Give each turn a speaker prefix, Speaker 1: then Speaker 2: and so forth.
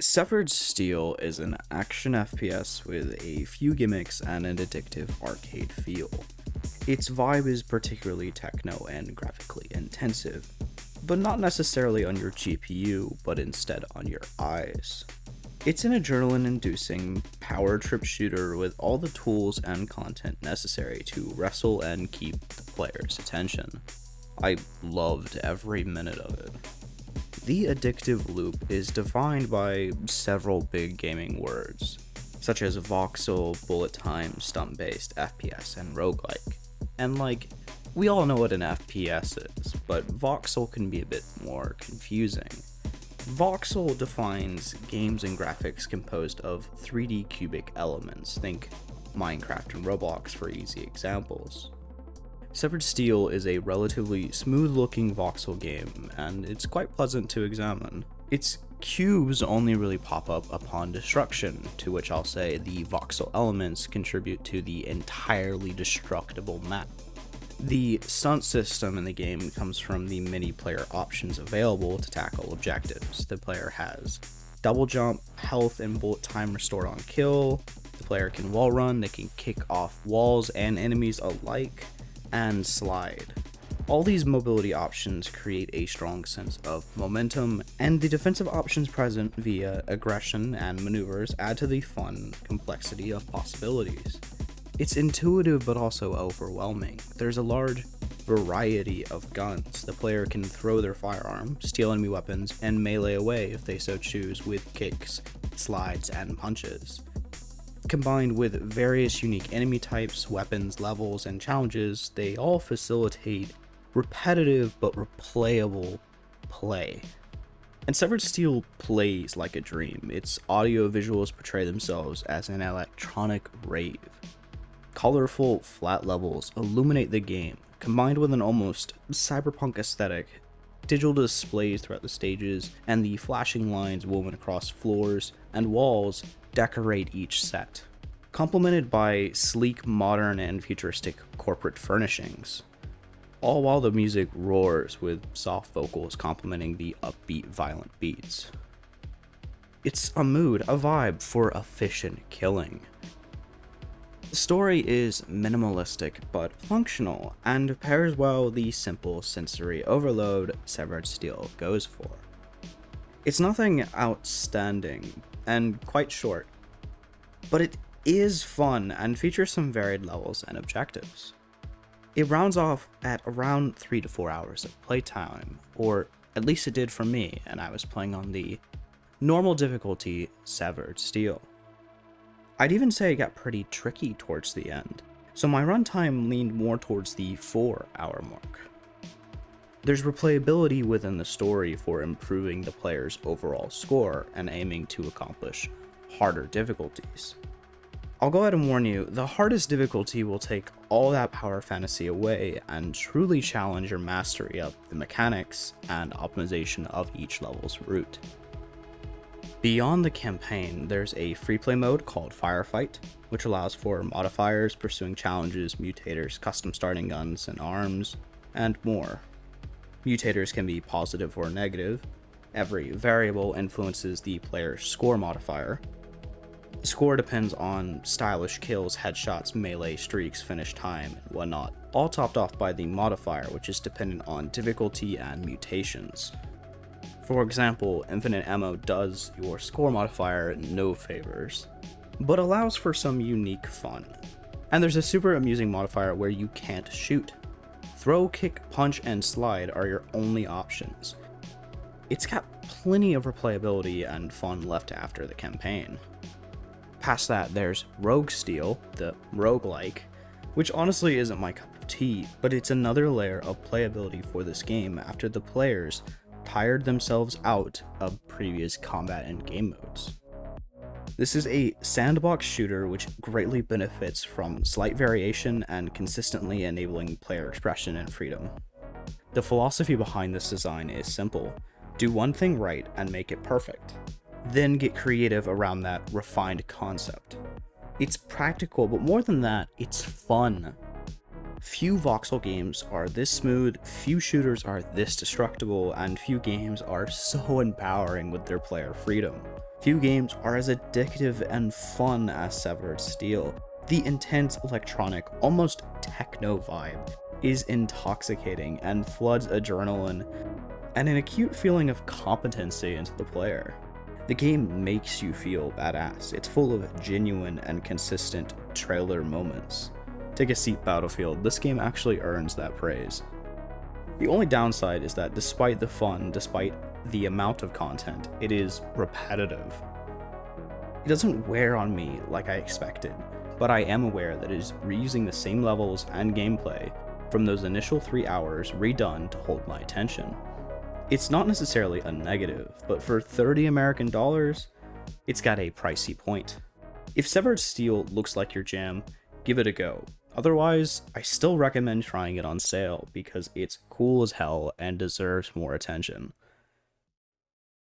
Speaker 1: Severed Steel is an action FPS with a few gimmicks and an addictive arcade feel. Its vibe is particularly techno and graphically intensive, but not necessarily on your GPU, but instead on your eyes. It's an adrenaline-inducing power trip shooter with all the tools and content necessary to wrestle and keep the player's attention. I loved every minute of it. The addictive loop is defined by several big gaming words, such as voxel, bullet time, stunt-based, FPS, and roguelike. And we all know what an FPS is, but voxel can be a bit more confusing. Voxel defines games and graphics composed of 3D cubic elements, think Minecraft and Roblox for easy examples. Severed Steel is a relatively smooth-looking voxel game, and it's quite pleasant to examine. Its cubes only really pop up upon destruction, to which I'll say the voxel elements contribute to the entirely destructible map. The stunt system in the game comes from the many player options available to tackle objectives. The player has double jump, health and bullet time restored on kill, the player can wall run, they can kick off walls and enemies alike, and slide. All these mobility options create a strong sense of momentum, and the defensive options present via aggression and maneuvers add to the fun complexity of possibilities. It's intuitive but also overwhelming. There's a large variety of guns. The player can throw their firearm, steal enemy weapons, and melee away if they so choose with kicks, slides, and punches. Combined with various unique enemy types, weapons, levels, and challenges, they all facilitate repetitive but replayable play. And Severed Steel plays like a dream. Its audio visuals portray themselves as an electronic rave. Colorful, flat levels illuminate the game, combined with an almost cyberpunk aesthetic, digital displays throughout the stages, and the flashing lines woven across floors and walls decorate each set, complemented by sleek, modern, and futuristic corporate furnishings, all while the music roars with soft vocals complementing the upbeat, violent beats. It's a mood, a vibe for efficient killing. The story is minimalistic but functional, and pairs well the simple sensory overload Severed Steel goes for. It's nothing outstanding, and quite short, but it is fun and features some varied levels and objectives. It rounds off at around 3 to 4 hours of playtime, or at least it did for me, and I was playing on the normal difficulty Severed Steel. I'd even say it got pretty tricky towards the end, so my runtime leaned more towards the 4-hour mark. There's replayability within the story for improving the player's overall score and aiming to accomplish harder difficulties. I'll go ahead and warn you, the hardest difficulty will take all that power fantasy away and truly challenge your mastery of the mechanics and optimization of each level's route. Beyond the campaign, there's a free play mode called Firefight, which allows for modifiers, pursuing challenges, mutators, custom starting guns and arms, and more. Mutators can be positive or negative. Every variable influences the player's score modifier. The score depends on stylish kills, headshots, melee streaks, finish time, and whatnot, all topped off by the modifier, which is dependent on difficulty and mutations. For example, infinite ammo does your score modifier no favors, but allows for some unique fun. And there's a super amusing modifier where you can't shoot. Throw, kick, punch, and slide are your only options. It's got plenty of replayability and fun left after the campaign. Past that, there's Rogue Steel, the roguelike, which honestly isn't my cup of tea, but it's another layer of playability for this game after the players tired themselves out of previous combat and game modes. This is a sandbox shooter which greatly benefits from slight variation and consistently enabling player expression and freedom. The philosophy behind this design is simple: do one thing right and make it perfect, then get creative around that refined concept. It's practical, but more than that, it's fun. Few voxel games are this smooth, few shooters are this destructible, and few games are so empowering with their player freedom. Few games are as addictive and fun as Severed Steel. The intense electronic, almost techno vibe is intoxicating and floods adrenaline and an acute feeling of competency into the player. The game makes you feel badass. It's full of genuine and consistent trailer moments. Take a seat, Battlefield. This game actually earns that praise. The only downside is that despite the fun, despite the amount of content, it is repetitive. It doesn't wear on me like I expected, but I am aware that it is reusing the same levels and gameplay from those initial 3 hours redone to hold my attention. It's not necessarily a negative, but for $30 American, it's got a pricey point. If Severed Steel looks like your jam, give it a go. Otherwise, I still recommend trying it on sale because it's cool as hell and deserves more attention.